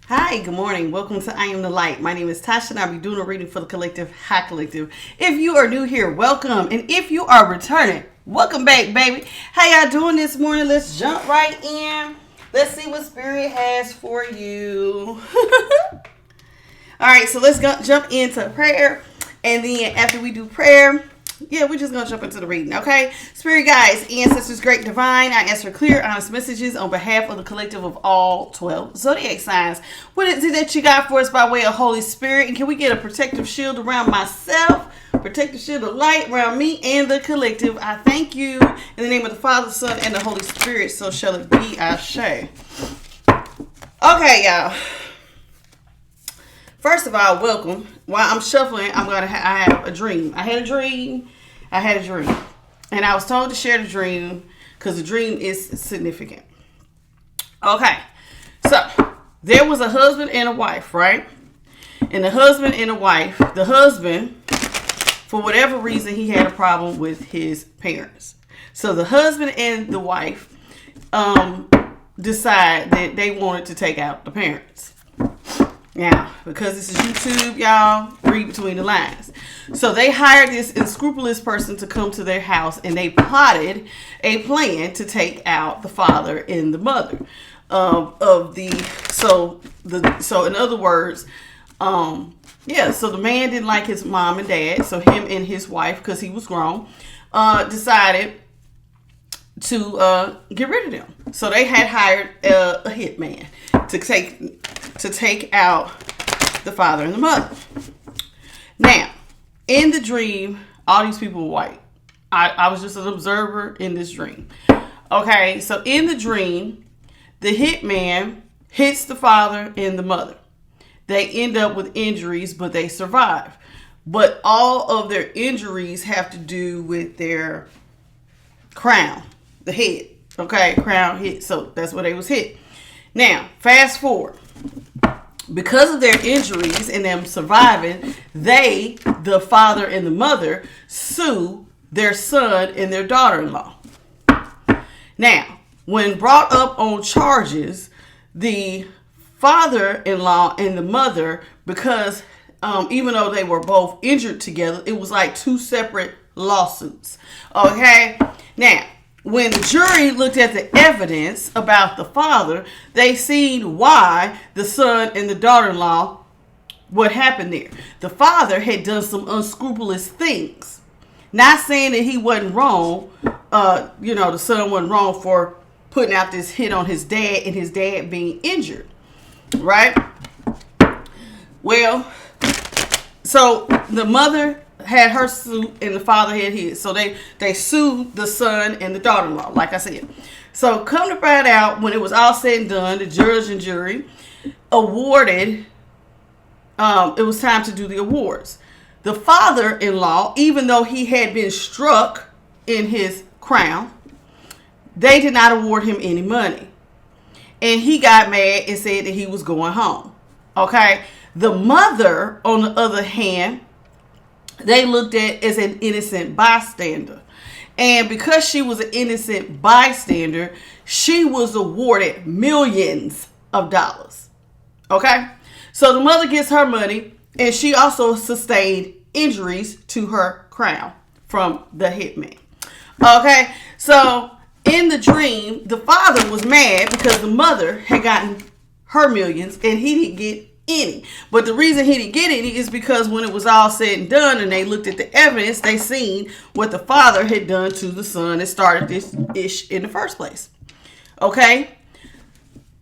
Hi, good morning. Welcome to I Am the Light. My name is Tasha and I'll be doing a reading for the collective, High Collective. If you are new here, welcome. And if you are returning, welcome back, baby. How y'all doing this morning? Let's jump right in. Let's see what Spirit has for you. All right, so let's jump into prayer. And then after we do prayer, we're just going to jump into the reading, okay? Spirit guides, ancestors, great divine, I ask for clear, honest messages on behalf of the collective of all 12 zodiac signs. What is it that you got for us by way of Holy Spirit? And can we get a protective shield around myself, protective shield of light around me and the collective? I thank you in the name of the Father, Son, and the Holy Spirit. So shall it be, Ashe. Okay, y'all. First of all, welcome. While I'm shuffling, I have a dream. I had a dream. And I was told to share the dream because the dream is significant. Okay. So, there was a husband and a wife, right? And the husband, for whatever reason, he had a problem with his parents. So, the husband and the wife decide that they wanted to take out the parents. Now, because this is YouTube, y'all, read between the lines. So they hired this unscrupulous person to come to their house, and they plotted a plan to take out the father and the mother So in other words, so the man didn't like his mom and dad, so him and his wife, because he was grown, decided to get rid of them. So they had hired a hitman to take out the father and the mother. Now, in the dream, all these people were white. I was just an observer in this dream. Okay, so in the dream, the hitman hits the father and the mother. They end up with injuries, but they survive. But all of their injuries have to do with their crown, the head. Okay, crown hit. So that's where they was hit. Now, fast forward. Because of their injuries and them surviving, the father and the mother, sue their son and their daughter-in-law. Now, when brought up on charges, the father-in-law and the mother, because even though they were both injured together, it was like two separate lawsuits. Okay? Now, when the jury looked at the evidence about the father, they seen why the son and the daughter-in-law, what happened there. The father had done some unscrupulous things. Not saying that he wasn't wrong. The son wasn't wrong for putting out this hit on his dad and his dad being injured. Right? Well, so the mother had her suit and the father had his. So they sued the son and the daughter-in-law, like I said. So come to find out, when it was all said and done, the judge and jury awarded, it was time to do the awards. The father-in-law, even though he had been struck in his crown, they did not award him any money. And he got mad and said that he was going home. Okay? The mother, on the other hand, they looked at as an innocent bystander. And because she was an innocent bystander, she was awarded millions of dollars. Okay? So the mother gets her money, and she also sustained injuries to her crown from the hitman. Okay? So in the dream, the father was mad because the mother had gotten her millions and he didn't get any. But the reason he didn't get any is because when it was all said and done and they looked at the evidence, they seen what the father had done to the son that started this ish in the first place. Okay?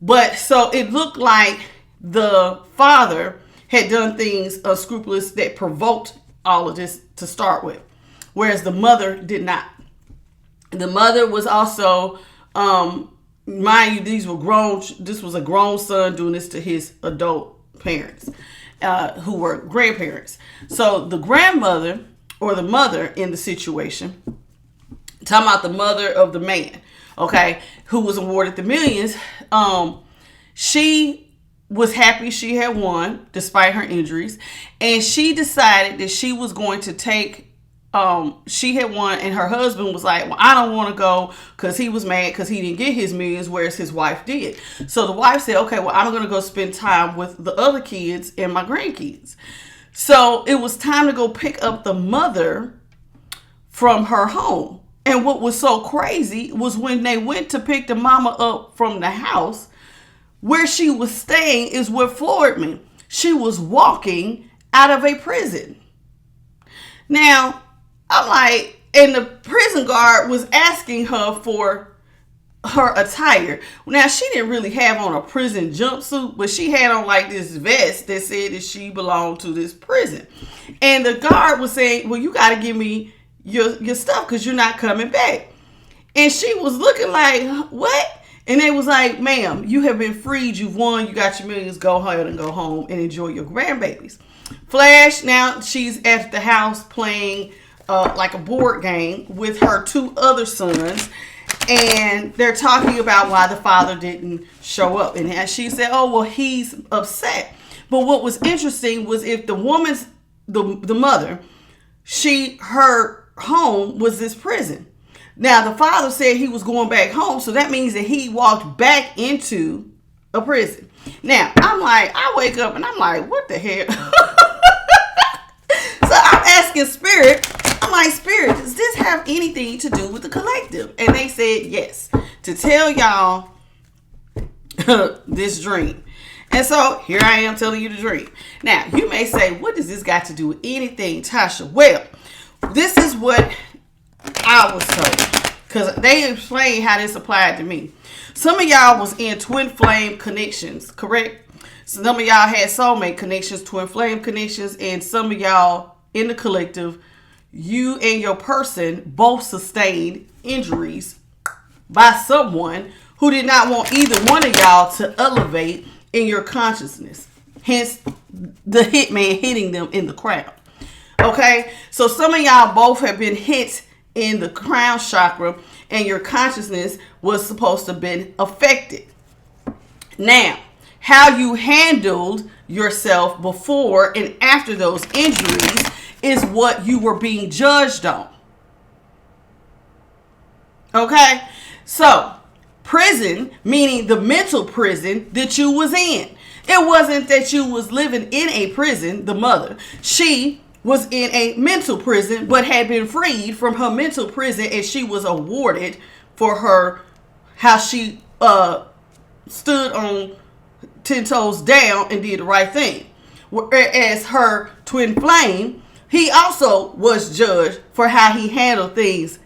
But so it looked like the father had done things unscrupulous that provoked all of this to start with, whereas the mother did not. The mother was also, mind you, this was a grown son doing this to his adult parents, who were grandparents. So the grandmother, or the mother in the situation, talking about the mother of the man, okay, who was awarded the millions, she was happy she had won despite her injuries, and she decided that she was going to take she had won, and her husband was like, well, I don't want to go because he was mad because he didn't get his millions, whereas his wife did. So the wife said, okay, well, I'm going to go spend time with the other kids and my grandkids. So it was time to go pick up the mother from her home. And what was so crazy was when they went to pick the mama up from the house, where she was staying is what floored me. She was walking out of a prison. Now, I'm like, and the prison guard was asking her for her attire. Now, she didn't really have on a prison jumpsuit, but she had on like this vest that said that she belonged to this prison. And the guard was saying, well, you got to give me your stuff because you're not coming back. And she was looking like, what? And they was like, ma'am, you have been freed. You've won. You got your millions. Go ahead and go home and enjoy your grandbabies. Flash, now she's at the house playing like a board game with her two other sons. And they're talking about why the father didn't show up. And she said, oh, well, he's upset. But what was interesting was if the woman's, the mother, her home was this prison. Now, the father said he was going back home. So that means that he walked back into a prison. Now, I'm like, I wake up and I'm like, what the hell? So I'm asking Spirit, I'm like, Spirit, does this have anything to do with the collective? And they said yes, to tell y'all this dream. And so here I am telling you the dream. Now, you may say, what does this got to do with anything, Tasha? Well, this is what I was told, because they explained how this applied to me. Some of y'all was in twin flame connections, correct? Some of y'all had soulmate connections, twin flame connections, and some of y'all in the collective, you and your person both sustained injuries by someone who did not want either one of y'all to elevate in your consciousness. Hence, the hitman hitting them in the crown. Okay? So some of y'all both have been hit in the crown chakra and your consciousness was supposed to have been affected. Now, how you handled yourself before and after those injuries is what you were being judged on. Okay? So, prison, meaning the mental prison that you was in. It wasn't that you was living in a prison, the mother. She was in a mental prison, but had been freed from her mental prison, and she was awarded for her, how she stood on 10 toes down and did the right thing. Whereas her twin flame, he also was judged for how he handled things.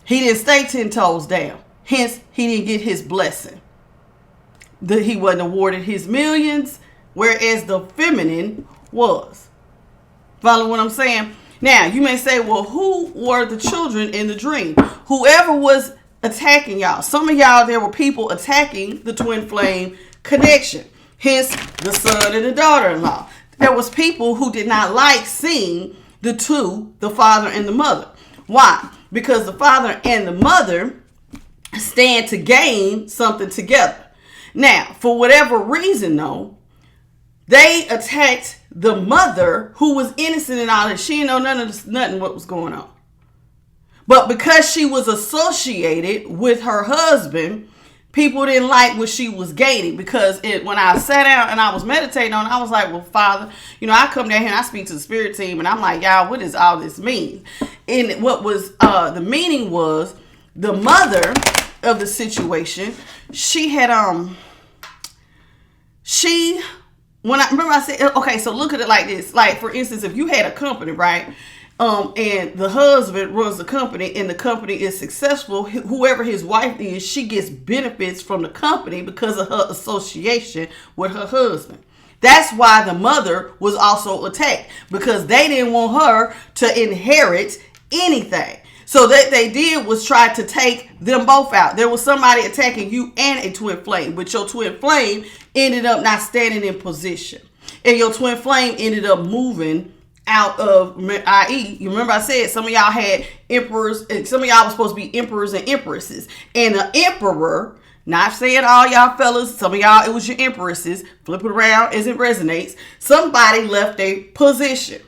He didn't stay 10 toes down. Hence, he didn't get his blessing. He wasn't awarded his millions, whereas the feminine was. Follow what I'm saying? Now, you may say, well, who were the children in the dream? Whoever was attacking y'all. Some of y'all, there were people attacking the twin flame connection. Hence, the son and the daughter-in-law. There was people who did not like seeing the two, the father and the mother. Why? Because the father and the mother stand to gain something together. Now, for whatever reason, though, they attacked the mother who was innocent in all that. She didn't know nothing what was going on. But because she was associated with her husband, people didn't like what she was gaining. Because when I sat down and I was meditating on it, I was like, well, Father, I come down here and I speak to the spirit team. And I'm like, y'all, what does all this mean? And what was the meaning was the mother of the situation, she had, when I remember I said, okay, so look at it like this. Like, for instance, if you had a company, right? And the husband runs the company and the company is successful, whoever his wife is, she gets benefits from the company because of her association with her husband. That's why the mother was also attacked, because they didn't want her to inherit anything. So that they did was try to take them both out. There was somebody attacking you and a twin flame, but your twin flame ended up not standing in position. And your twin flame ended up moving out of, i.e., you remember I said some of y'all had emperors, and some of y'all were supposed to be emperors and empresses. And the emperor, not saying all y'all fellas, some of y'all, it was your empresses, flip it around as it resonates. Somebody left a position.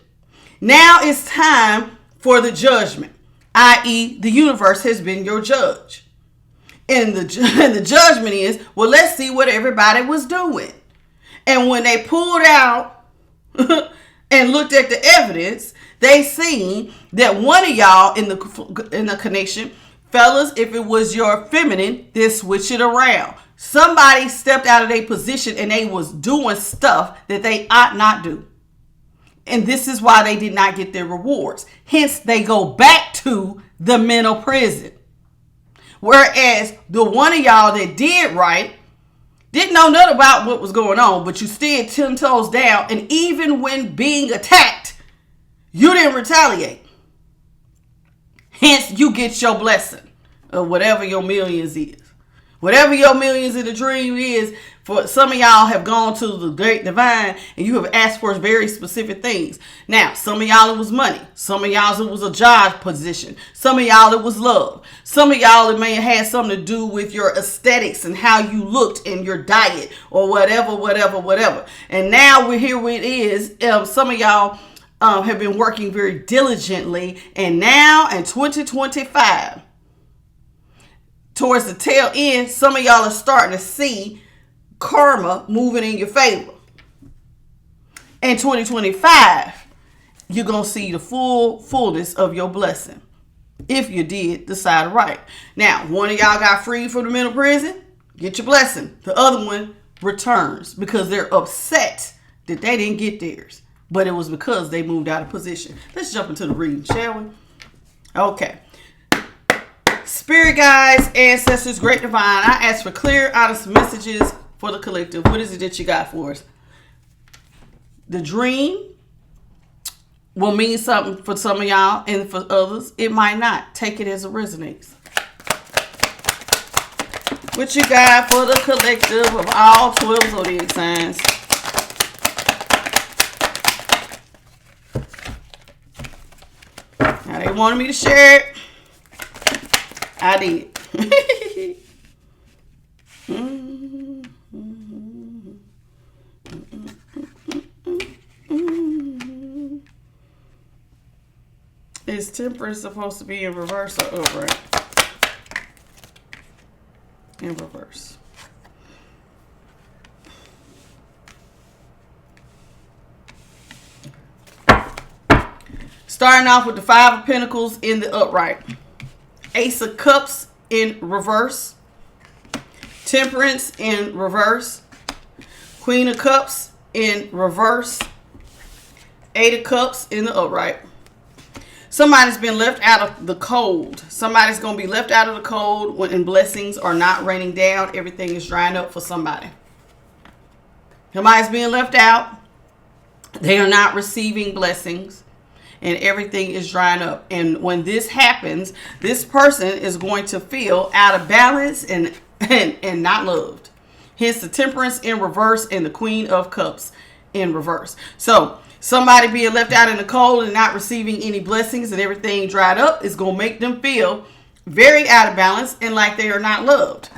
Now it's time for the judgment, i.e. the universe has been your judge. And the judgment is, well, let's see what everybody was doing. And when they pulled out and looked at the evidence, they seen that one of y'all in the connection, fellas, if it was your feminine, then switch it around. Somebody stepped out of their position and they was doing stuff that they ought not do. And this is why they did not get their rewards. Hence, they go back to the mental prison. Whereas the one of y'all that did right didn't know nothing about what was going on, but you stood 10 toes down. And even when being attacked, you didn't retaliate. Hence, you get your blessing of whatever your millions is. Whatever your millions in the dream is, for some of y'all have gone to the great divine and you have asked for very specific things. Now, some of y'all it was money. Some of y'all it was a job position. Some of y'all it was love. Some of y'all it may have had something to do with your aesthetics and how you looked in your diet or whatever. And now we're here where it is. Some of y'all have been working very diligently. And now in 2025, towards the tail end, some of y'all are starting to see karma moving in your favor. In 2025, you're going to see the fullness of your blessing. If you did decide right. Now, one of y'all got freed from the mental prison, get your blessing. The other one returns because they're upset that they didn't get theirs. But it was because they moved out of position. Let's jump into the reading, shall we? Okay. Spirit guides, ancestors, great divine, I ask for clear, honest messages for the collective. What is it that you got for us? The dream will mean something for some of y'all, and for others, it might not. Take it as it resonates. What you got for the collective of all 12 zodiac signs? Now, they wanted me to share it. I did. Is temperance supposed to be in reverse or upright? In reverse. Starting off with the Five of Pentacles in the upright. Ace of Cups in reverse. Temperance in reverse. Queen of Cups in reverse. Eight of Cups in the upright. Somebody's been left out of the cold. Somebody's going to be left out of the cold when blessings are not raining down. Everything is drying up for somebody. Somebody's being left out. They are not receiving blessings. And everything is drying up. And when this happens, this person is going to feel out of balance and not loved. Hence the Temperance in reverse and the Queen of Cups in reverse. So somebody being left out in the cold and not receiving any blessings and everything dried up is going to make them feel very out of balance and like they are not loved.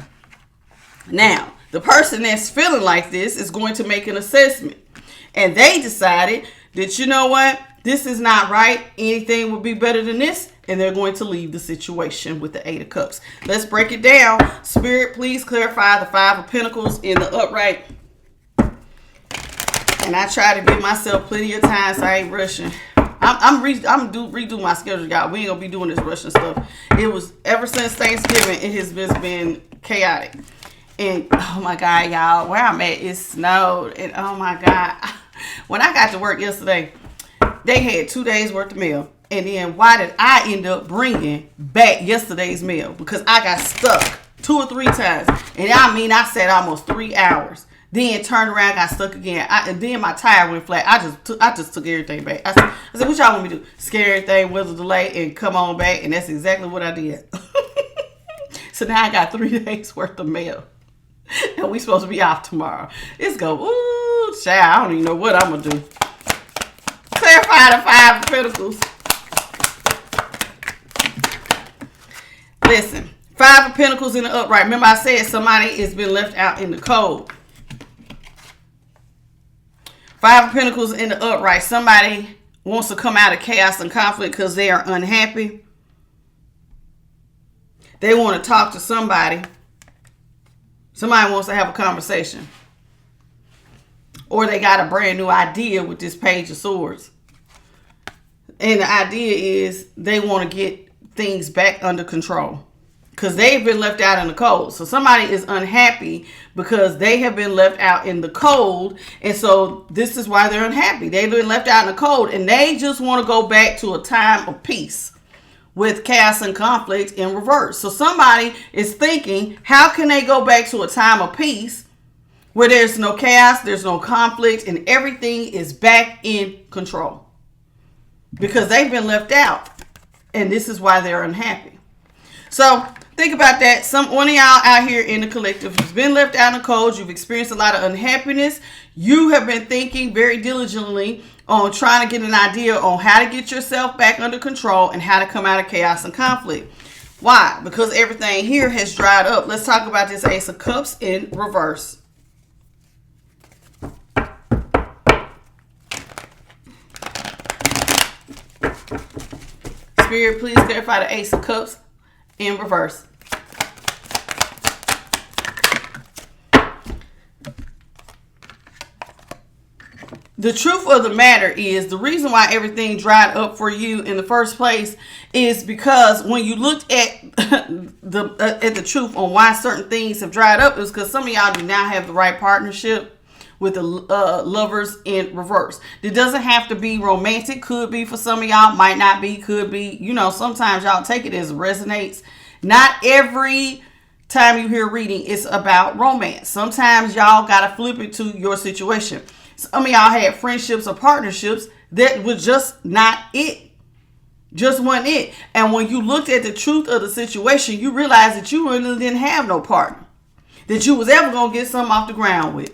Now, the person that's feeling like this is going to make an assessment. And they decided that, you know what? This is not right. Anything would be better than this. And they're going to leave the situation with the Eight of Cups. Let's break it down. Spirit, please clarify the Five of Pentacles in the upright. And I try to give myself plenty of time so I ain't rushing. I'm redo my schedule, y'all. We ain't going to be doing this rushing stuff. It was ever since Thanksgiving, it has just been chaotic. And oh my God, y'all, where I'm at, it snowed. And oh my God, when I got to work yesterday, they had 2 days worth of mail. And then why did I end up bringing back yesterday's mail? Because I got stuck 2 or 3 times. And I sat almost 3 hours. Then turned around, got stuck again. And then my tire went flat. I just took everything back. I said, what y'all want me to do? Scare everything, weather delay, and come on back. And that's exactly what I did. So now I got 3 days worth of mail. And we supposed to be off tomorrow. It's ooh, child, I don't even know what I'm going to do. Clarify the Five of Pentacles. Listen, Five of Pentacles in the upright. Remember I said somebody has been left out in the cold. Five of Pentacles in the upright. Somebody wants to come out of chaos and conflict because they are unhappy. They want to talk to somebody. Somebody wants to have a conversation. Or they got a brand new idea with this Page of Swords. And the idea is they want to get things back under control. Because they've been left out in the cold. So somebody is unhappy because they have been left out in the cold. And so this is why they're unhappy. They've been left out in the cold. And they just want to go back to a time of peace with chaos and conflict in reverse. So somebody is thinking, how can they go back to a time of peace where there's no chaos, there's no conflict, and everything is back in control? Because they've been left out. And this is why they're unhappy. So think about that. One of y'all out here in the collective who's been left out in the cold. You've experienced a lot of unhappiness. You have been thinking very diligently on trying to get an idea on how to get yourself back under control and how to come out of chaos and conflict. Why? Because everything here has dried up. Let's talk about this Ace of Cups in reverse. Spirit, please clarify the Ace of Cups in reverse. The truth of the matter is the reason why everything dried up for you in the first place is because when you looked at the truth on why certain things have dried up, is because some of y'all do not have the right partnership with the lovers in reverse. It doesn't have to be romantic. Could be for some of y'all. Might not be. Could be. You know, sometimes y'all take it as it resonates. Not every time you hear reading it's about romance. Sometimes y'all got to flip it to your situation. Some of y'all had friendships or partnerships that was just not it. Just wasn't it. And when you looked at the truth of the situation, you realized that you really didn't have no partner that you was ever going to get something off the ground with.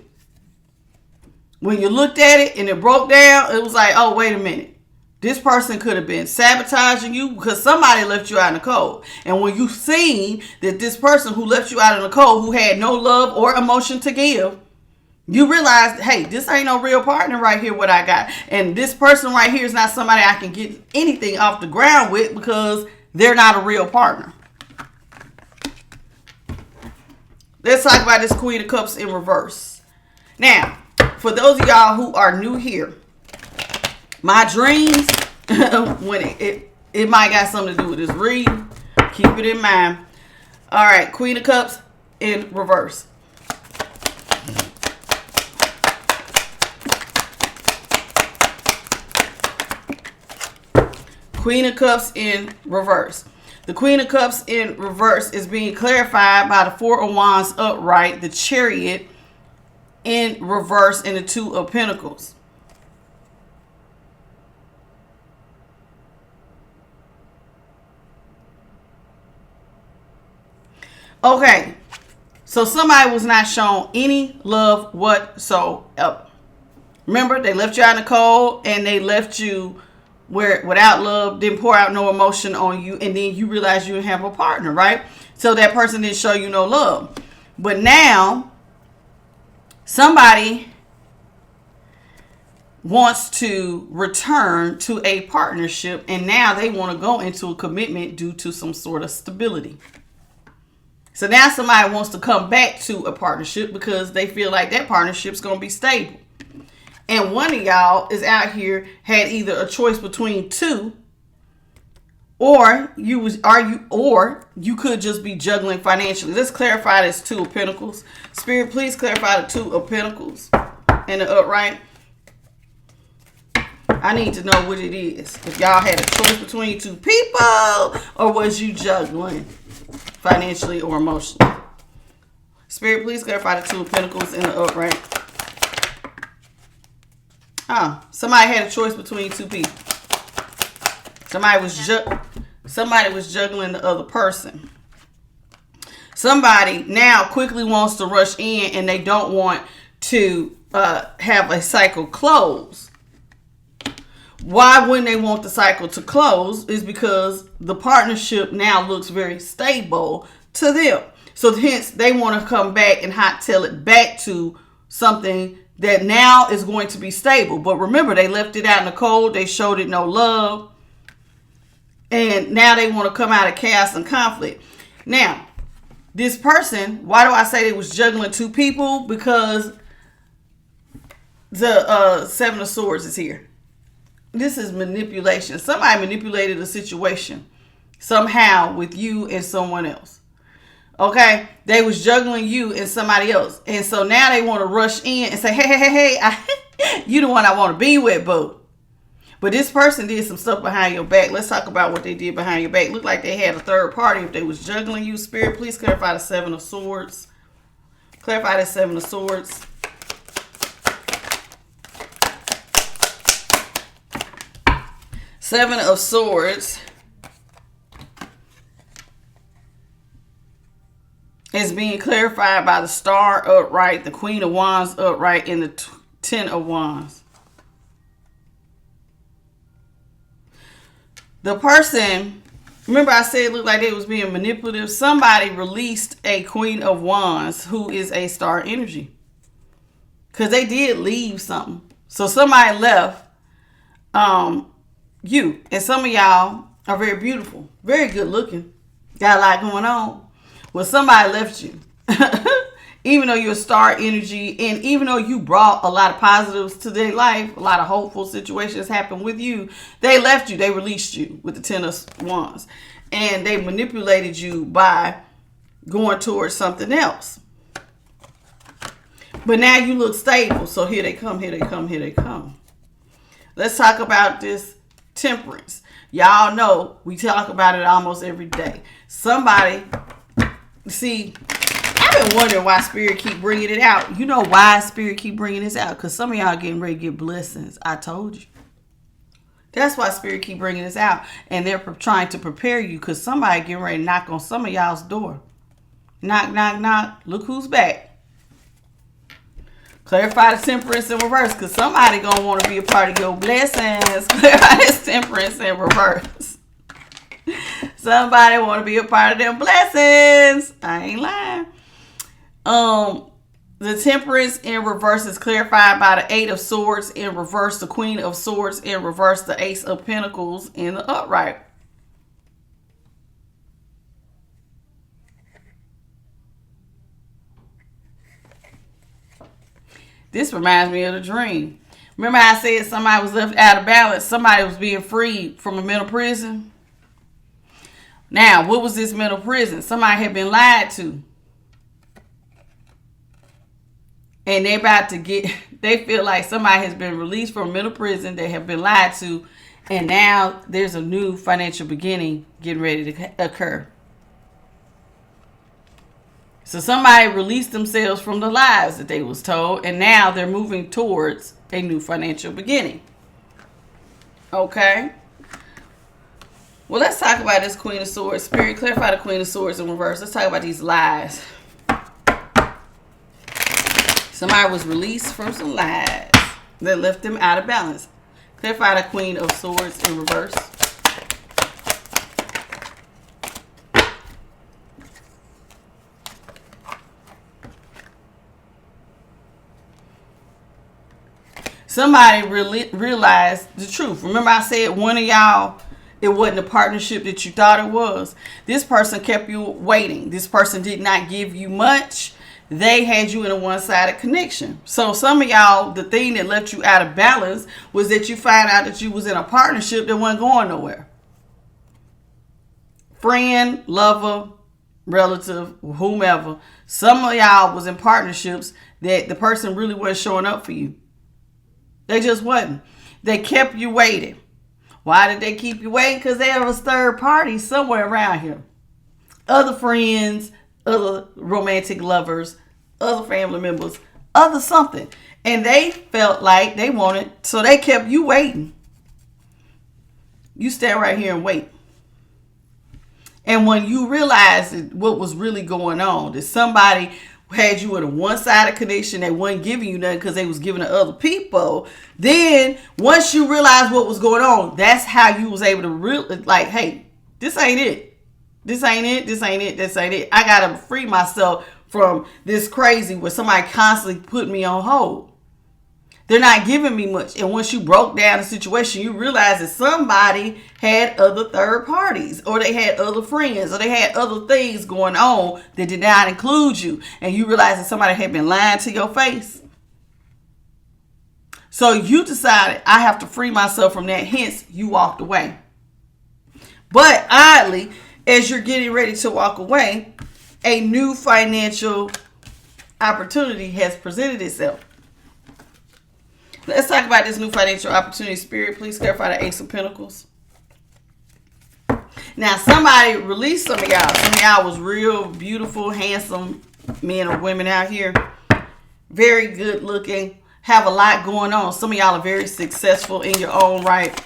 When you looked at it and it broke down, it was like, oh, wait a minute. This person could have been sabotaging you because somebody left you out in the cold. And when you seen that this person who left you out in the cold, who had no love or emotion to give, you realize, hey, this ain't no real partner right here, what I got. And this person right here is not somebody I can get anything off the ground with because they're not a real partner. Let's talk about this Queen of Cups in reverse. Now, for those of y'all who are new here, my dreams, when it might got something to do with this reading, keep it in mind. All right, Queen of Cups in reverse. Queen of Cups in reverse. The Queen of Cups in reverse is being clarified by the Four of Wands upright, the Chariot in reverse, and the Two of Pentacles. Okay, so somebody was not shown any love whatsoever. Remember, they left you out in the cold and they left you where without love, didn't pour out no emotion on you, and then you realize you didn't have a partner, right? So that person didn't show you no love. But now somebody wants to return to a partnership, and now they want to go into a commitment due to some sort of stability. So now somebody wants to come back to a partnership because they feel like that partnership's going to be stable. And one of y'all is out here had either a choice between two, or you could just be juggling financially. Let's clarify this Two of Pentacles. Spirit, please clarify the Two of Pentacles and the upright. I need to know what it is. If y'all had a choice between two people, or was you juggling financially or emotionally? Spirit, please clarify the Two of Pentacles and the upright. Oh, somebody had a choice between two people. Somebody was juggling the other person. Somebody now quickly wants to rush in and they don't want to have a cycle close. Why wouldn't they want the cycle to close? Is because the partnership now looks very stable to them. So hence they want to come back and hot tail it back to something that now is going to be stable. But remember, they left it out in the cold. They showed it no love. And now they want to come out of chaos and conflict. Now, this person, why do I say they was juggling two people? Because the Seven of Swords is here. This is manipulation. Somebody manipulated a situation somehow with you and someone else. Okay? They was juggling you and somebody else. And so now they want to rush in and say, hey, you the one I want to be with, boo. But this person did some stuff behind your back. Let's talk about what they did behind your back. Looked like they had a third party. If they was juggling you, Spirit, please clarify the Seven of Swords. Clarify the Seven of Swords. Seven of Swords is being clarified by the Star upright, the Queen of Wands upright, and the Ten of Wands. The person, remember I said it looked like they was being manipulative. Somebody released a Queen of Wands who is a star energy. Because they did leave something. So somebody left you. And some of y'all are very beautiful. Very good looking. Got a lot going on. Well, somebody left you. Even though you're a star energy, and even though you brought a lot of positives to their life, a lot of hopeful situations happened with you, they left you. They released you with the Ten of Wands. And they manipulated you by going towards something else. But now you look stable. So here they come, here they come, here they come. Let's talk about this Temperance. Y'all know we talk about it almost every day. Somebody, see, I've been wondering why Spirit keep bringing it out. You know why Spirit keep bringing this out? Because some of y'all getting ready to get blessings. I told you. That's why Spirit keep bringing this out. And they're trying to prepare you because somebody getting ready to knock on some of y'all's door. Knock, knock, knock. Look who's back. Clarify the Temperance in reverse because somebody going to want to be a part of your blessings. Clarify this Temperance in reverse. Somebody want to be a part of them blessings. I ain't lying. The Temperance in reverse is clarified by the Eight of Swords in reverse, the Queen of Swords in reverse, the Ace of Pentacles in the upright. This reminds me of the dream. Remember I said somebody was left out of balance? Somebody was being freed from a mental prison. Now, what was this mental prison? Somebody had been lied to. And they feel like somebody has been released from mental prison. They have been lied to. And now there's a new financial beginning getting ready to occur. So somebody released themselves from the lies that they was told. And now they're moving towards a new financial beginning. Okay. Well, let's talk about this Queen of Swords. Spirit, clarify the Queen of Swords in reverse. Let's talk about these lies. Somebody was released from some lies that left them out of balance. Clarify the Queen of Swords in reverse. Somebody really realized the truth. Remember I said one of y'all, it wasn't a partnership that you thought it was. This person kept you waiting. This person did not give you much. They had you in a one-sided connection. So some of y'all, the thing that left you out of balance was that you find out that you was in a partnership that wasn't going nowhere. Friend, lover, relative, whomever. Some of y'all was in partnerships that the person really wasn't showing up for you. They just wasn't. They kept you waiting. Why did they keep you waiting? Because there was third party somewhere around here. Other friends, other romantic lovers, other family members, other something. And they felt like they wanted, so they kept you waiting. You stand right here and wait. And when you realized what was really going on, that somebody had you in a one-sided connection, they wasn't giving you nothing because they was giving to other people, then once you realized what was going on, that's how you was able to really, like, hey, this ain't it. This ain't it. This ain't it. This ain't it. I got to free myself from this crazy where somebody constantly put me on hold. They're not giving me much. And once you broke down the situation, you realize that somebody had other third parties, or they had other friends, or they had other things going on that did not include you. And you realize that somebody had been lying to your face. So you decided, I have to free myself from that. Hence, you walked away. But oddly, as you're getting ready to walk away, a new financial opportunity has presented itself. Let's talk about this new financial opportunity. Spirit, please clarify the Ace of Pentacles. Now, somebody released some of y'all. Some of y'all was real beautiful, handsome men or women out here. Very good looking. Have a lot going on. Some of y'all are very successful in your own right.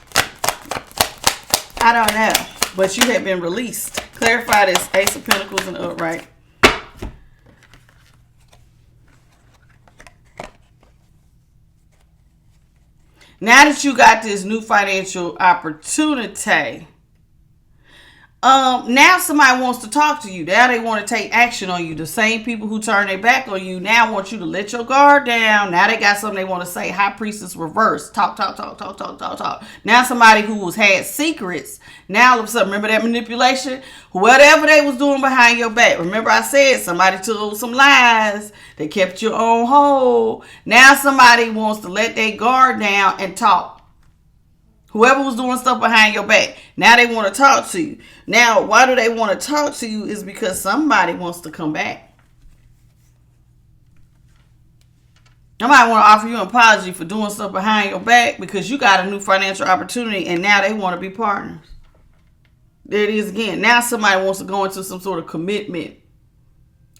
I don't know. But you have been released. Clarify this Ace of Pentacles and upright. Now that you got this new financial opportunity, now somebody wants to talk to you. Now they want to take action on you. The same people who turn their back on you now want you to let your guard down. Now they got something they want to say. High Priestess reverse. Talk. Now somebody who had secrets, now all of a sudden, remember that manipulation? Whatever they was doing behind your back. Remember I said somebody told some lies. They kept you on hold. Now somebody wants to let their guard down and talk. Whoever was doing stuff behind your back, now they want to talk to you. Now, why do they want to talk to you is because somebody wants to come back. Somebody want to offer you an apology for doing stuff behind your back because you got a new financial opportunity and now they want to be partners. There it is again. Now somebody wants to go into some sort of commitment.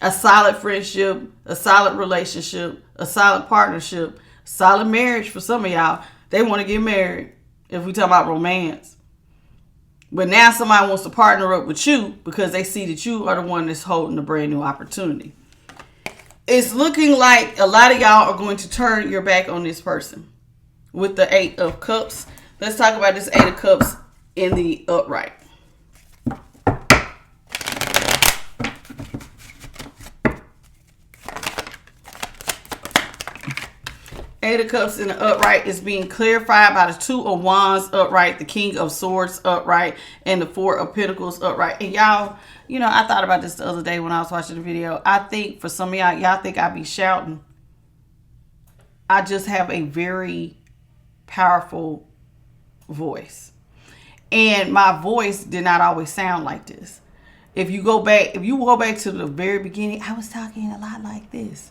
A solid friendship, a solid relationship, a solid partnership, solid marriage for some of y'all. They want to get married. If we talk about romance. But now somebody wants to partner up with you because they see that you are the one that's holding a brand new opportunity. It's looking like a lot of y'all are going to turn your back on this person with the 8 of Cups. Let's talk about this 8 of Cups in the upright. Eight of Cups in the upright is being clarified by the 2 of Wands upright, the King of Swords upright, and the 4 of Pentacles upright. And y'all, you know, I thought about this the other day when I was watching the video. I think for some of y'all think I be shouting. I just have a very powerful voice. And my voice did not always sound like this. If you go back to the very beginning, I was talking a lot like this.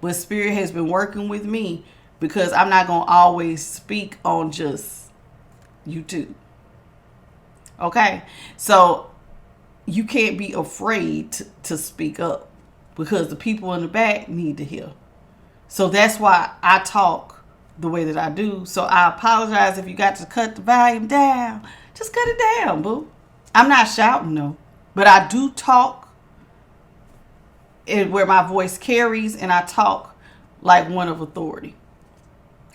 But Spirit has been working with me because I'm not going to always speak on just YouTube. Okay? So you can't be afraid to speak up because the people in the back need to hear. So that's why I talk the way that I do. So I apologize if you got to cut the volume down. Just cut it down, boo. I'm not shouting, though. But I do talk where my voice carries, and I talk like one of authority.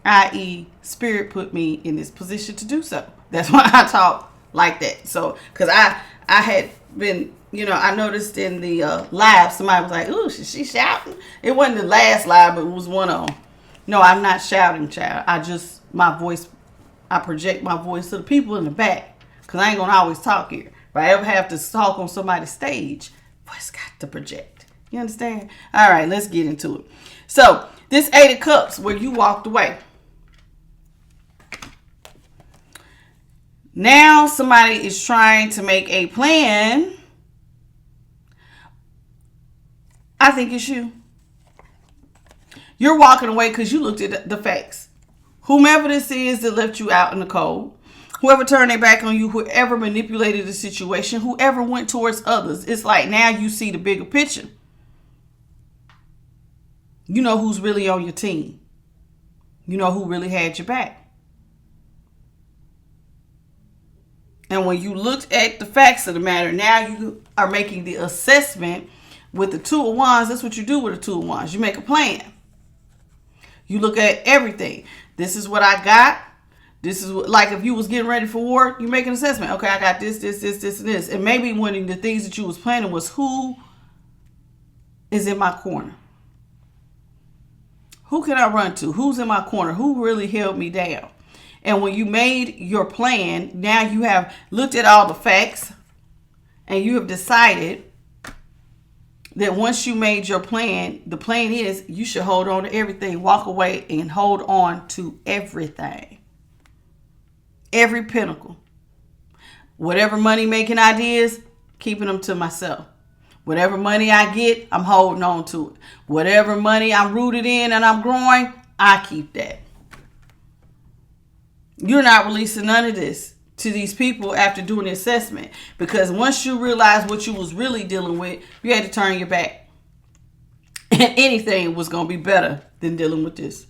I.e., Spirit put me in this position to do so. That's why I talk like that. So, because I had been, you know, I noticed in the live, somebody was like, ooh, she shouting? It wasn't the last live, but it was one of them. No, I'm not shouting, child. I project my voice to the people in the back. Because I ain't going to always talk here. If I ever have to talk on somebody's stage, voice got to project. You understand? All right, let's get into it. So, this 8 of Cups where you walked away. Now somebody is trying to make a plan. I think it's you. You're walking away because you looked at the facts. Whomever this is that left you out in the cold, whoever turned their back on you, whoever manipulated the situation, whoever went towards others, it's like now you see the bigger picture. You know who's really on your team. You know who really had your back. And when you looked at the facts of the matter, now you are making the assessment with the 2 of Wands. That's what you do with the 2 of Wands. You make a plan. You look at everything. This is what I got. This is what, like if you was getting ready for war, you make an assessment. Okay, I got this, and this. And maybe one of the things that you was planning was who is in my corner? Who can I run to? Who's in my corner? Who really held me down? And when you made your plan, now you have looked at all the facts and you have decided that once you made your plan, the plan is you should hold on to everything, walk away and hold on to everything. Every pinnacle. Whatever money making ideas, keeping them to myself. Whatever money I get, I'm holding on to it. Whatever money I'm rooted in and I'm growing, I keep that. You're not releasing none of this to these people after doing the assessment. Because once you realize what you was really dealing with, you had to turn your back. And anything was going to be better than dealing with this.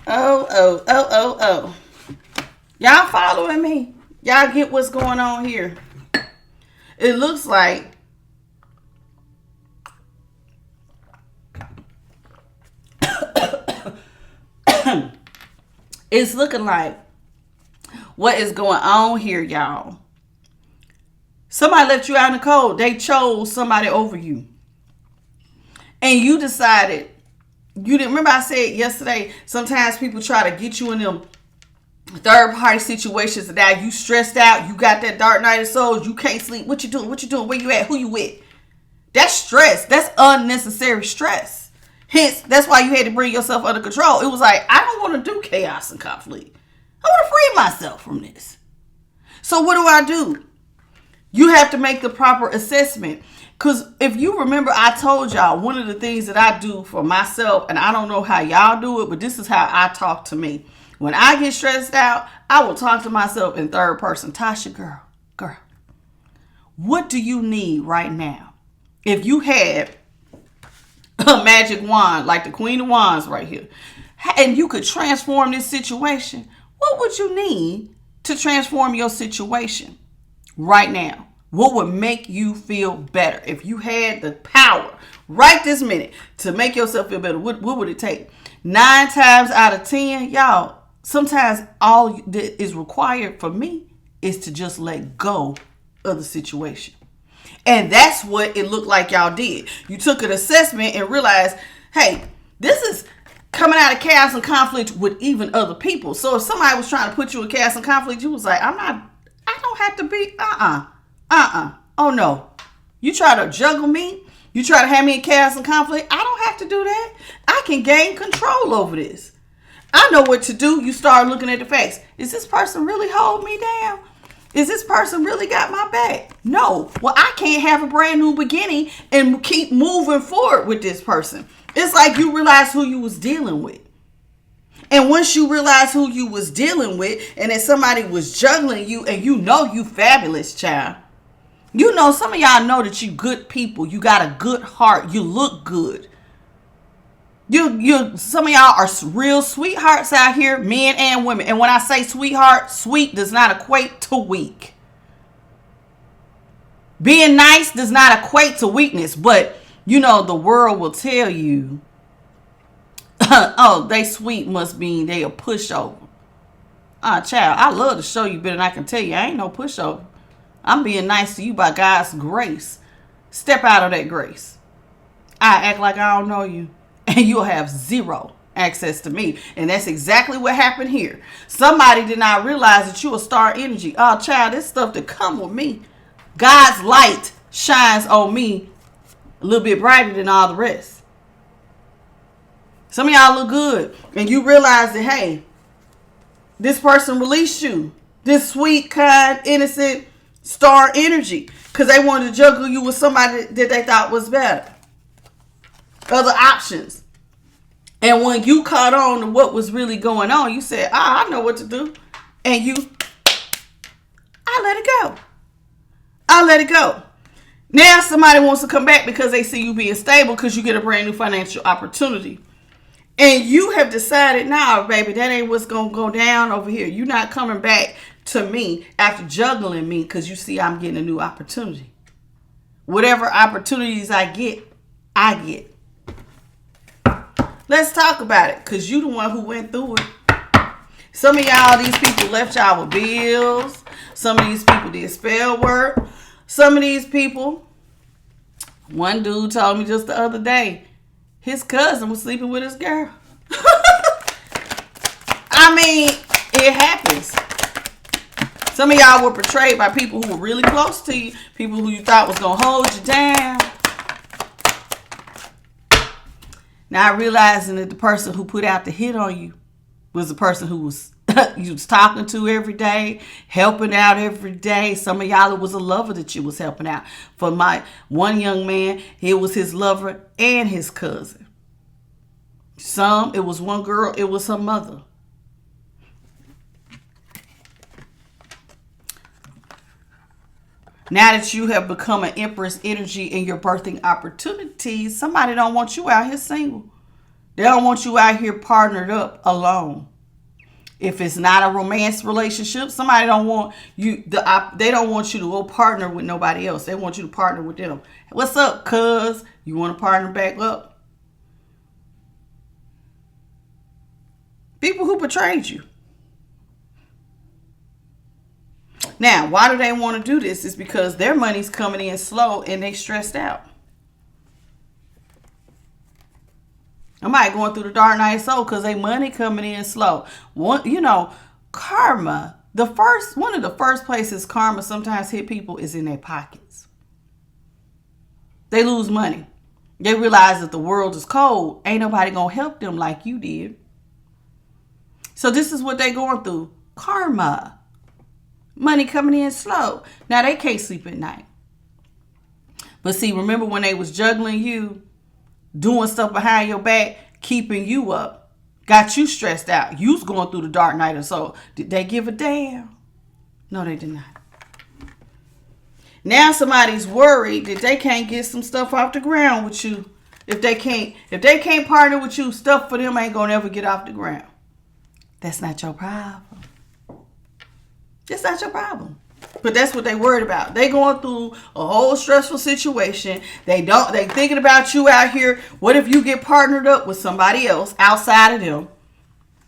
Oh. Y'all following me? Y'all get what's going on here? It looks like it's looking like what is going on here, y'all. Somebody left you out in the cold. They chose somebody over you. And you decided, you didn't remember I said yesterday, sometimes people try to get you in them third party situations and now you stressed out. You got that dark night of souls. You can't sleep. What you doing? Where you at? Who you with? That's stress. That's unnecessary stress. Hence, that's why you had to bring yourself under control. It was like, I don't want to do chaos and conflict. I want to free myself from this. So what do? You have to make the proper assessment. Because if you remember, I told y'all one of the things that I do for myself, and I don't know how y'all do it, but this is how I talk to me. When I get stressed out, I will talk to myself in third person. Tasha, girl, what do you need right now? If you had a magic wand, like the Queen of Wands right here, and you could transform this situation, what would you need to transform your situation right now? What would make you feel better? If you had the power right this minute to make yourself feel better, what would it take? 9 times out of 10, y'all, sometimes all that is required for me is to just let go of the situation. And that's what it looked like y'all did. You took an assessment and realized, hey, this is coming out of chaos and conflict with even other people. So if somebody was trying to put you in chaos and conflict, you was like, I don't have to be, oh no. You try to juggle me. You try to have me in chaos and conflict. I don't have to do that. I can gain control over this. I know what to do. You start looking at the facts. Is this person really holding me down? Is this person really got my back? No. Well, I can't have a brand new beginning and keep moving forward with this person. It's like you realize who you was dealing with. And once you realize who you was dealing with and that somebody was juggling you and you know you fabulous, child. You know, some of y'all know that you good people. You got a good heart. You look good. Some of y'all are real sweethearts out here, men and women. And when I say sweetheart, sweet does not equate to weak. Being nice does not equate to weakness. But, you know, the world will tell you, oh, they sweet must mean they a pushover. Child, I love to show you better than I can tell you. I ain't no pushover. I'm being nice to you by God's grace. Step out of that grace. I act like I don't know you. And you'll have zero access to me. And that's exactly what happened here. Somebody did not realize that you a star energy. Oh, child, this stuff that come with me. God's light shines on me a little bit brighter than all the rest. Some of y'all look good. And you realize that, hey, this person released you. This sweet, kind, innocent star energy. Because they wanted to juggle you with somebody that they thought was better. Other options. And when you caught on to what was really going on, you said, I know what to do. And I let it go. I let it go. Now somebody wants to come back because they see you being stable because you get a brand new financial opportunity. And you have decided, nah, baby, that ain't what's going to go down over here. You're not coming back to me after juggling me because you see I'm getting a new opportunity. Whatever opportunities I get, I get. Let's talk about it because you the one who went through it. Some of y'all, these people left y'all with bills. Some of these people did spell work. some of these people, one dude told me just the other day, his cousin was sleeping with his girl. I mean, it happens. Some of y'all were portrayed by people who were really close to you, people who you thought was going to hold you down. Now, realizing that the person who put out the hit on you was the person who was you was talking to every day, helping out every day. Some of y'all, it was a lover that you was helping out. For my one young man, it was his lover and his cousin. Some, it was one girl, it was her mother. Now that you have become an Empress energy in your birthing opportunities, somebody don't want you out here single. They don't want you out here partnered up alone. If it's not a romance relationship, somebody don't want you. They don't want you to go partner with nobody else. They want you to partner with them. What's up, cuz? You want to partner back up? People who betrayed you. Now, why do they want to do this? It's because their money's coming in slow and they stressed out. Somebody going through the dark night of soul because they money coming in slow. Karma. One of the first places karma sometimes hit people is in their pockets. They lose money. They realize that the world is cold. Ain't nobody gonna help them like you did. So this is what they going through. Karma. Money coming in slow. Now they can't sleep at night. But see, remember when they was juggling you, doing stuff behind your back, keeping you up, got you stressed out. You was going through the dark night or so. Did they give a damn? No, they did not. Now somebody's worried that they can't get some stuff off the ground with you. If they can't partner with you, stuff for them ain't gonna ever get off the ground. That's not your problem. It's not your problem. But that's what they worried about. They going through a whole stressful situation. They thinking about you out here. What if you get partnered up with somebody else outside of them?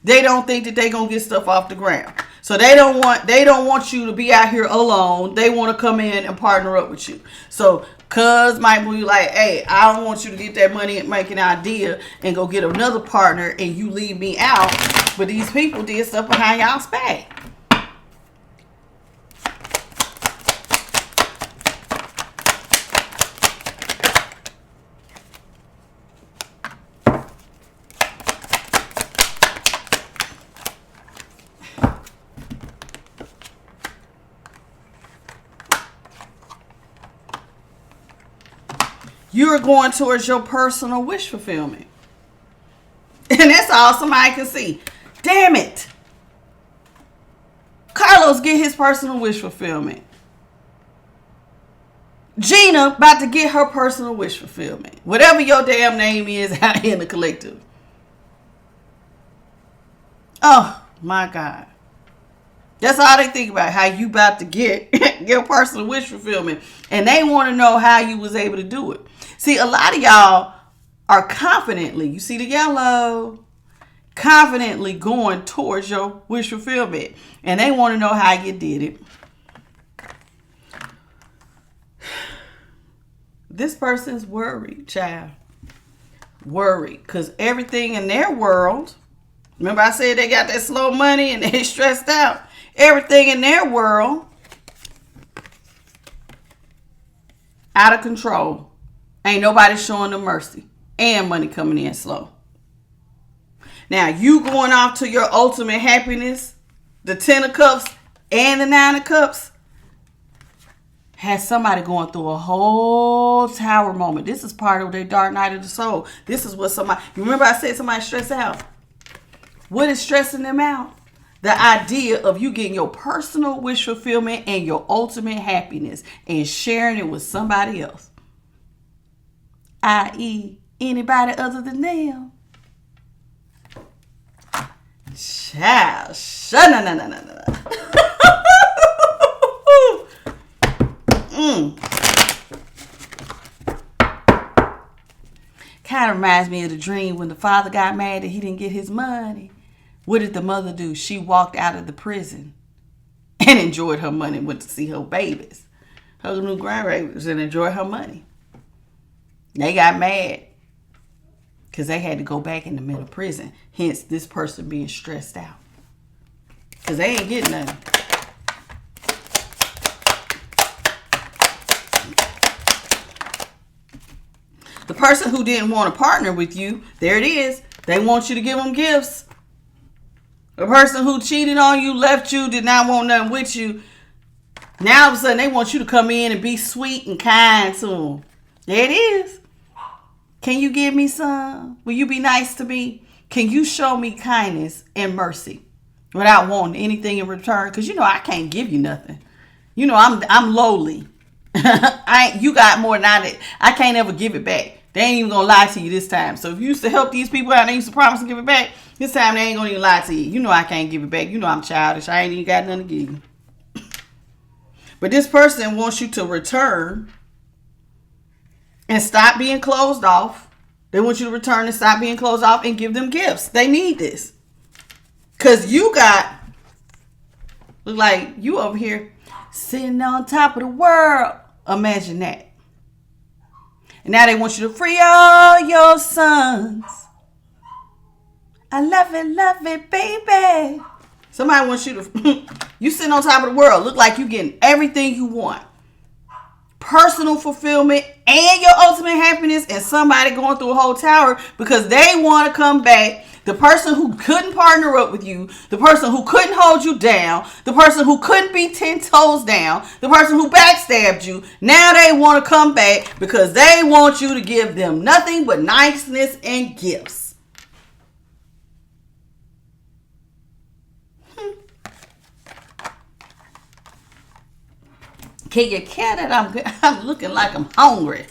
They don't think that they gonna get stuff off the ground. So they don't want you to be out here alone. They want to come in and partner up with you. So cuz might be like, hey, I don't want you to get that money and make an idea and go get another partner and you leave me out. But these people did stuff behind y'all's back. You're going towards your personal wish fulfillment. And that's all somebody can see. Damn it. Carlos get his personal wish fulfillment. Gina about to get her personal wish fulfillment. Whatever your damn name is out here in the collective. Oh, my God. That's all they think about, how you about to get your personal wish fulfillment. And they want to know how you was able to do it. See, a lot of y'all are confidently, you see the yellow, confidently going towards your wish fulfillment. And they want to know how you did it. This person's worried, child. Worried. Because everything in their world, remember I said they got that slow money and they stressed out. Everything in their world out of control. Ain't nobody showing them mercy. And money coming in slow. Now, you going off to your ultimate happiness, the 10 of cups and the 9 of cups, has somebody going through a whole tower moment. This is part of their dark night of the soul. This is what somebody, you remember I said somebody stressed out? What is stressing them out? The idea of you getting your personal wish fulfillment and your ultimate happiness and sharing it with somebody else. I.e., anybody other than them. Child, no. Kind of reminds me of the dream when the father got mad that he didn't get his money. What did the mother do? She walked out of the prison and enjoyed her money and went to see her babies. her new grandbabies and enjoy her money. They got mad because they had to go back in the mental prison. Hence, this person being stressed out. Because they ain't getting nothing. The person who didn't want to partner with you, there it is. They want you to give them gifts. The person who cheated on you, left you, did not want nothing with you. Now all of a sudden they want you to come in and be sweet and kind to them. There it is. Can you give me some? Will you be nice to me? Can you show me kindness and mercy without wanting anything in return? Because you know I can't give you nothing. You know I'm lowly. You got more than I can't ever give it back. They ain't even gonna lie to you this time. So if you used to help these people out and they used to promise to give it back, this time they ain't gonna even lie to you. You know I can't give it back. You know I'm childish. I ain't even got nothing to give you. But this person wants you to return and stop being closed off. They want you to return and stop being closed off and give them gifts. They need this. Because you got, look like you over here sitting on top of the world. Imagine that. And now they want you to free all your sons. I love it, baby. Somebody wants you to, you sitting on top of the world. Look like you getting everything you want. Personal fulfillment and your ultimate happiness, and somebody going through a whole tower because they want to come back. The person who couldn't partner up with you, the person who couldn't hold you down, the person who couldn't be 10 toes down, the person who backstabbed you, now they want to come back because they want you to give them nothing but niceness and gifts. Can you care that I'm looking like I'm hungry?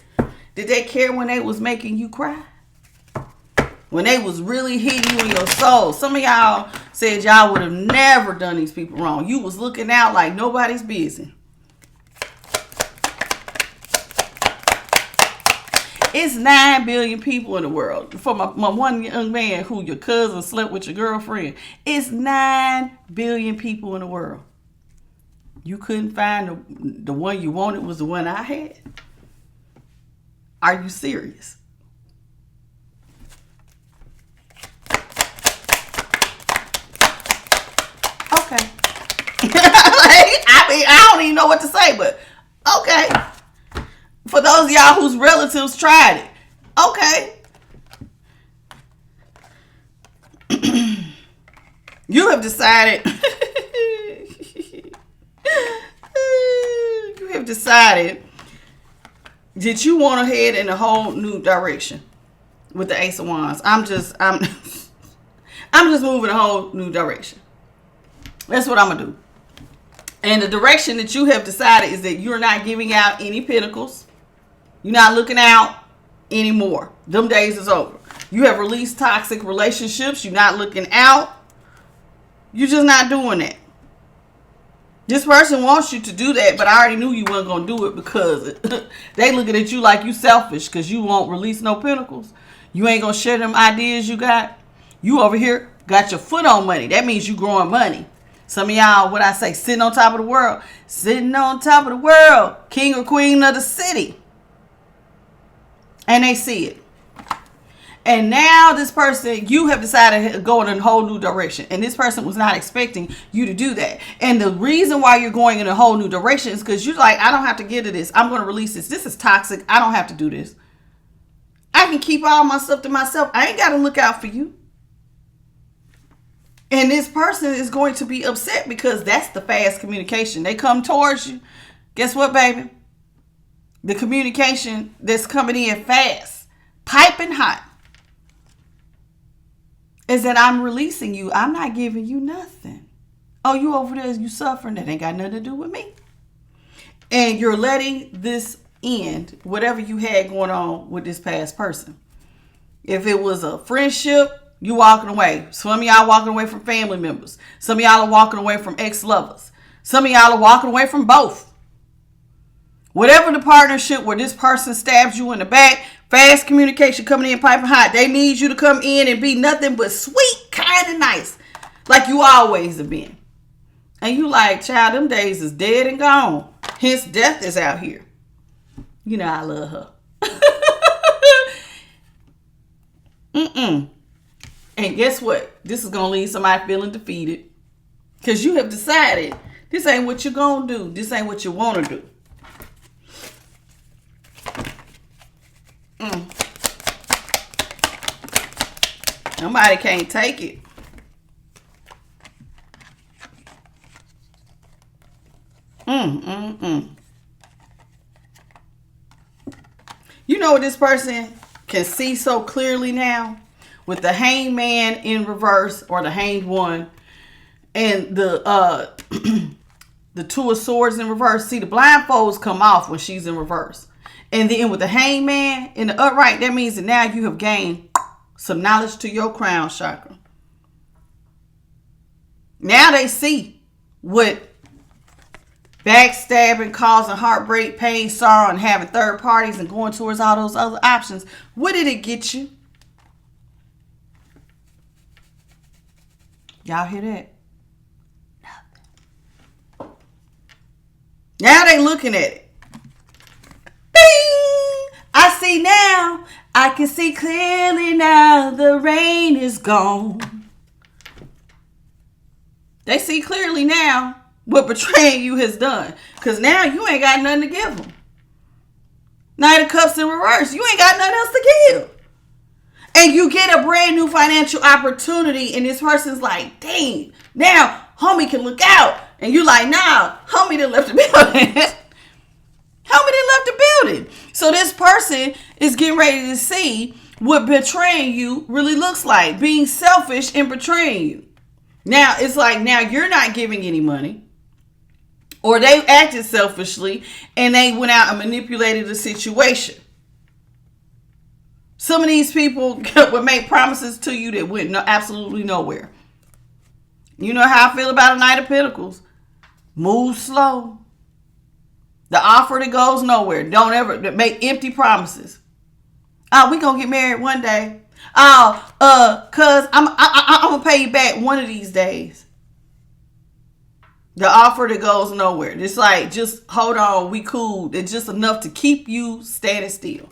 Did they care when they was making you cry? When they was really hitting you in your soul? Some of y'all said y'all would have never done these people wrong. You was looking out like nobody's busy. It's 9 billion people in the world. For my one young man who your cousin slept with your girlfriend. It's 9 billion people in the world. You couldn't find the one you wanted was the one I had? Are you serious? Okay. I don't even know what to say, but okay. For those of y'all whose relatives tried it, okay. You have decided. You have decided that you want to head in a whole new direction with the Ace of Wands. I'm just moving a whole new direction. That's what I'm gonna do. And the direction that you have decided is that you're not giving out any pentacles. You're not looking out anymore. Them days is over. You have released toxic relationships. You're not looking out. You're just not doing that. This person wants you to do that, but I already knew you weren't going to do it because they looking at you like you selfish because you won't release no pentacles. You ain't going to share them ideas you got. You over here got your foot on money. That means you growing money. Some of y'all, what I say, sitting on top of the world. Sitting on top of the world. King or queen of the city. And they see it. And now this person, you have decided to go in a whole new direction. And this person was not expecting you to do that. And the reason why you're going in a whole new direction is because you're like, I don't have to get to this. I'm going to release this. This is toxic. I don't have to do this. I can keep all my stuff to myself. I ain't got to look out for you. And this person is going to be upset because that's the fast communication. They come towards you. Guess what, baby? The communication that's coming in fast, piping hot, is that I'm releasing you. I'm not giving you nothing. Oh, you over there, you suffering. That ain't got nothing to do with me. And you're letting this end, whatever you had going on with this past person. If it was a friendship, you walking away. Some of y'all walking away from family members. Some of y'all are walking away from ex-lovers. Some of y'all are walking away from both. Whatever the partnership where this person stabs you in the back, fast communication coming in piping hot. They need you to come in and be nothing but sweet, kind of nice. Like you always have been. And you like, child, them days is dead and gone. Hence, death is out here. You know I love her. And guess what? This is going to leave somebody feeling defeated. Because you have decided this ain't what you're going to do. This ain't what you want to do. Somebody can't take it. You know what this person can see so clearly now? With the hanged man in reverse, or the hanged one, and the the two of swords in reverse. See, the blindfolds come off when she's in reverse. And then with the hanged man in the upright, that means that now you have gained some knowledge to your crown chakra. Now they see what backstabbing, causing heartbreak, pain, sorrow, and having third parties and going towards all those other options. What did it get you? Y'all hear that? Nothing. Now they looking at it. Bing! I see now. I can see clearly now. The rain is gone. They see clearly now what betraying you has done. Because now you ain't got nothing to give them. Knight of Cups in reverse. You ain't got nothing else to give. And you get a brand new financial opportunity. And this person's like, dang, now homie can look out. And you like, nah, homie done left the building. Homie done left the building. So this person is getting ready to see what betraying you really looks like. Being selfish and betraying you. Now, it's like, now you're not giving any money. Or they acted selfishly and they went out and manipulated the situation. Some of these people would make promises to you that went absolutely nowhere. You know how I feel about a Knight of Pentacles. Move slow. The offer that goes nowhere. Don't ever make empty promises. Oh, we gonna get married one day. Oh, cause I'm gonna pay you back one of these days. The offer that goes nowhere. It's like, just hold on, we cool. It's just enough to keep you standing still.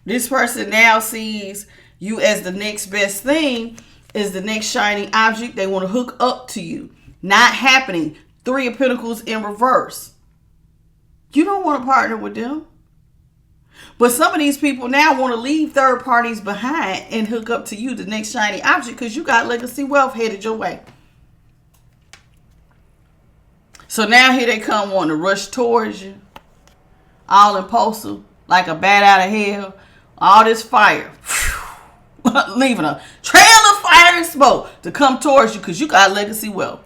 This person now sees you as the next best thing, is the next shining object. They want to hook up to you. Not happening. 3 of Pentacles in reverse. You don't want to partner with them. But some of these people now want to leave third parties behind and hook up to you, the next shiny object, because you got legacy wealth headed your way. So now here they come wanting to rush towards you. All impulsive, like a bat out of hell. All this fire. Leaving a trail of fire and smoke to come towards you because you got legacy wealth.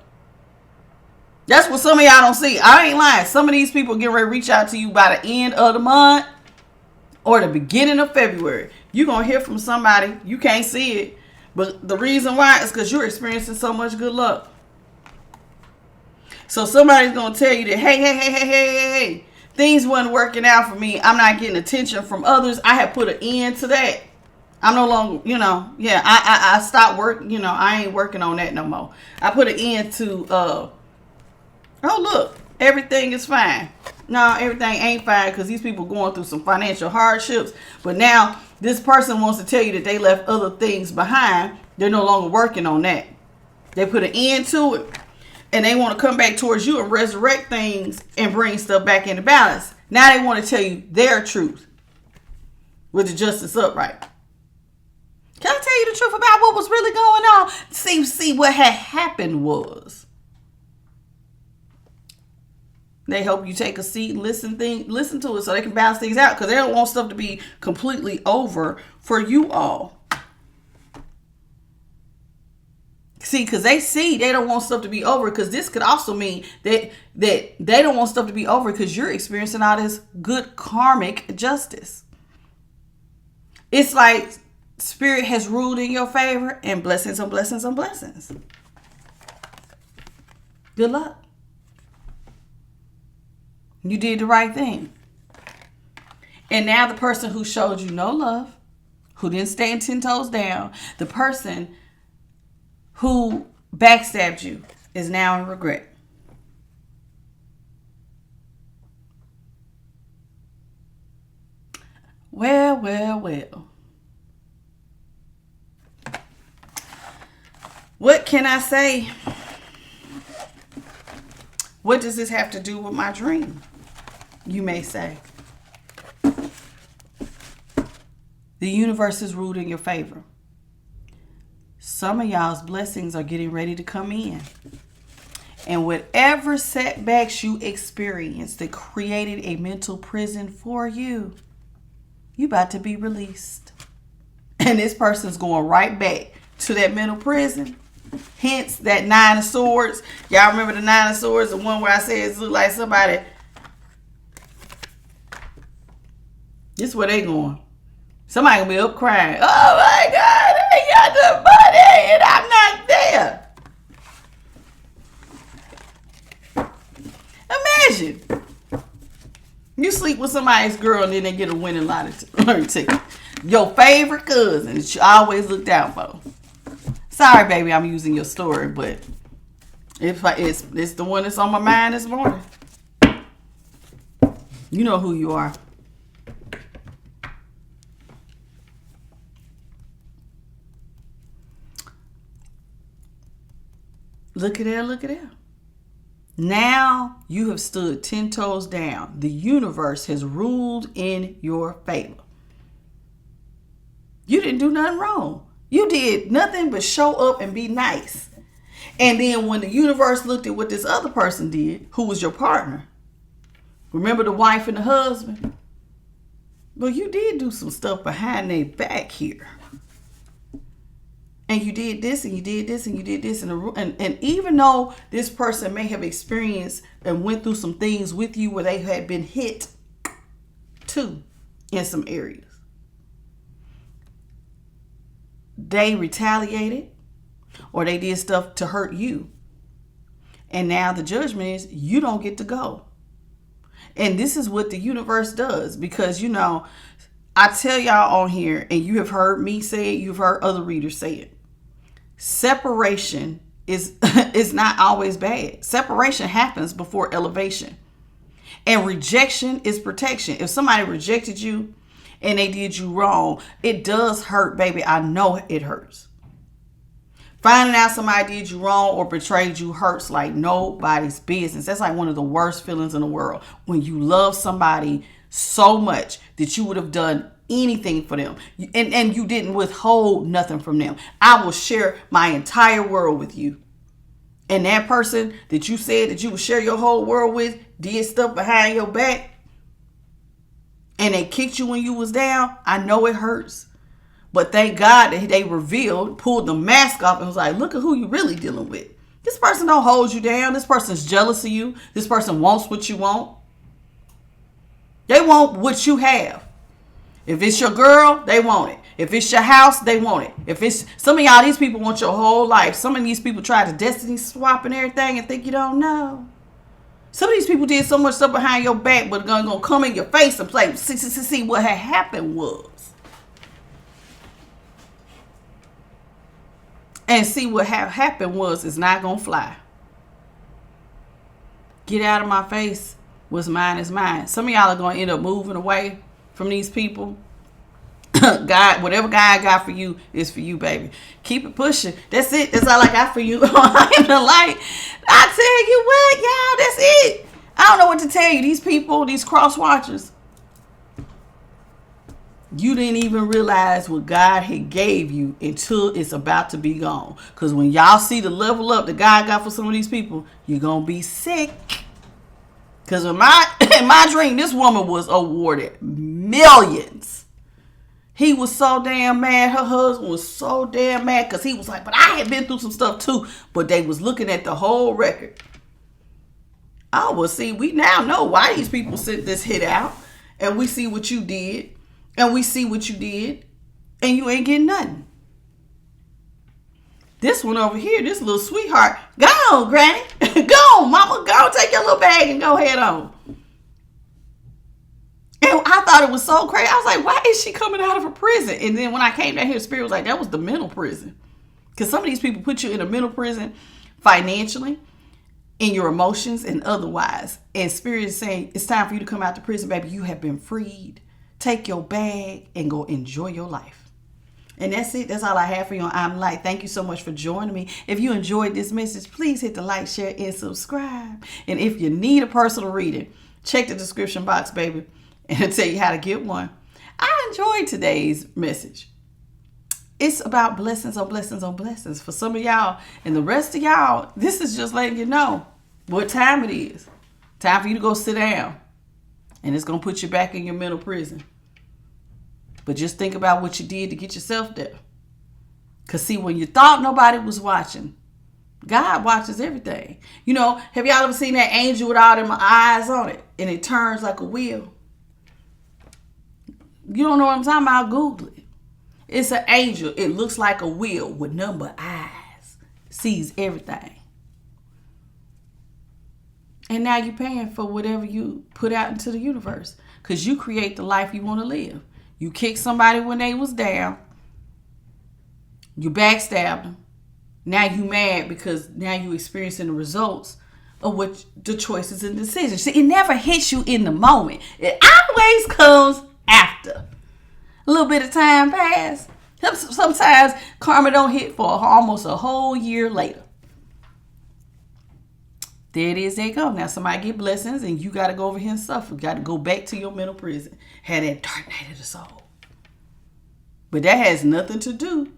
That's what some of y'all don't see. I ain't lying. Some of these people get ready to reach out to you by the end of the month or the beginning of February. You're going to hear from somebody. You can't see it. But the reason why is because you're experiencing so much good luck. So somebody's going to tell you that, hey, things wasn't working out for me. I'm not getting attention from others. I have put an end to that. I'm no longer, I stopped working. I ain't working on that no more. I put an end to, oh, look, everything is fine. No, everything ain't fine because these people going through some financial hardships. But now this person wants to tell you that they left other things behind. They're no longer working on that. They put an end to it. And they want to come back towards you and resurrect things and bring stuff back into balance. Now they want to tell you their truth with the justice upright. Can I tell you the truth about what was really going on? See what had happened was they help you take a seat and listen to it so they can balance things out because they don't want stuff to be completely over for you all. See, because they don't want stuff to be over because this could also mean that they don't want stuff to be over because you're experiencing all this good karmic justice. It's like Spirit has ruled in your favor and blessings on blessings on blessings. Good luck. You did the right thing. And now the person who showed you no love, who didn't stand 10 toes down, the person who backstabbed you, is now in regret. Well, well, well. What can I say? What does this have to do with my dream? You may say. The universe is ruled in your favor. Some of y'all's blessings are getting ready to come in. And whatever setbacks you experienced that created a mental prison for you, you about to be released. And this person's going right back to that mental prison. Hence that 9 of Swords. Y'all remember the 9 of Swords? The one where I said it looked like somebody. This is where they going. Somebody gonna be up crying. Oh my God, I got the money and I'm not there. Imagine you sleep with somebody's girl and then they get a winning lottery ticket. Your favorite cousin that you always looked out for. Sorry, baby, I'm using your story, but it's the one that's on my mind this morning. You know who you are. Look at there, look at there. Now you have stood 10 toes down. The universe has ruled in your favor. You didn't do nothing wrong. You did nothing but show up and be nice. And then when the universe looked at what this other person did, who was your partner, remember the wife and the husband? Well, you did do some stuff behind their back here. And you did this, and you did this, and you did this. And even though this person may have experienced and went through some things with you where they had been hit too in some areas, they retaliated or they did stuff to hurt you. And now the judgment is you don't get to go. And this is what the universe does because, you know, I tell y'all on here, and you have heard me say it, you've heard other readers say it. Separation is not always bad. Separation happens before elevation. And rejection is protection. If somebody rejected you and they did you wrong, it does hurt, baby. I know it hurts. Finding out somebody did you wrong or betrayed you hurts like nobody's business. That's like one of the worst feelings in the world. When you love somebody so much that you would have done anything for them and you didn't withhold nothing from them. I will share my entire world with you. And that person that you said that you would share your whole world with did stuff behind your back and they kicked you when you was down. I know it hurts. But thank God that they revealed, pulled the mask off and was like, look at who you really dealing with. This person don't hold you down. This person's jealous of you. This person wants what you want. They want what you have. If it's your girl, they want it. If it's your house, they want it. If it's some of y'all, these people want your whole life. Some of these people try to destiny swap and everything and think you don't know. Some of these people did so much stuff behind your back, but gonna come in your face and play. See what had happened was. And see what happened was is not gonna fly. Get out of my face. What's mine is mine. Some of y'all are gonna end up moving away from these people. God, whatever God got for you is for you, baby. Keep it pushing. That's it. That's all I got for you. I am the light. I tell you what, y'all, that's it. I don't know what to tell you. These people, these cross watchers, you didn't even realize what God had gave you until it's about to be gone. Because when y'all see the level up that God got for some of these people, you're going to be sick. Because in my dream, this woman was awarded millions. He was so damn mad. Her husband was so damn mad because he was like, but I had been through some stuff too. But they was looking at the whole record. Oh, well, see, we now know why these people sent this hit out. And we see what you did. And we see what you did. And you ain't getting nothing. This one over here, this little sweetheart. Go on, granny. Go on, mama. Go on, take your little bag and go head on. And I thought it was so crazy. I was like, why is she coming out of a prison? And then when I came down here, Spirit was like, that was the mental prison. Because some of these people put you in a mental prison financially, in your emotions, and otherwise. And Spirit is saying, it's time for you to come out to prison, baby. You have been freed. Take your bag and go enjoy your life. And that's it. That's all I have for you on I'm Light. Thank you so much for joining me. If you enjoyed this message, please hit the like, share, and subscribe. And if you need a personal reading, check the description box, baby, and it'll tell you how to get one. I enjoyed today's message. It's about blessings on blessings on blessings. For some of y'all and the rest of y'all, this is just letting you know what time it is. Time for you to go sit down. And it's going to put you back in your mental prison. But just think about what you did to get yourself there. Because see, when you thought nobody was watching, God watches everything. You know, have y'all ever seen that angel with all them eyes on it? And it turns like a wheel. You don't know what I'm talking about? Google it. It's an angel. It looks like a wheel with number eyes. Sees everything. And now you're paying for whatever you put out into the universe. Because you create the life you want to live. You kicked somebody when they was down. You backstabbed them. Now you mad because now you experiencing the results of what the choices and decisions. See, it never hits you in the moment. It always comes after. A little bit of time pass. Sometimes karma don't hit for almost a whole year later. There it is, there you go. Now somebody get blessings and you got to go over here and suffer. You got to go back to your mental prison. Had that dark night of the soul. But that has nothing to do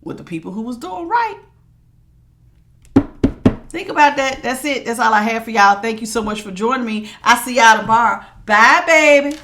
with the people who was doing right. Think about that. That's it. That's all I have for y'all. Thank you so much for joining me. I'll see y'all tomorrow. Bye, baby.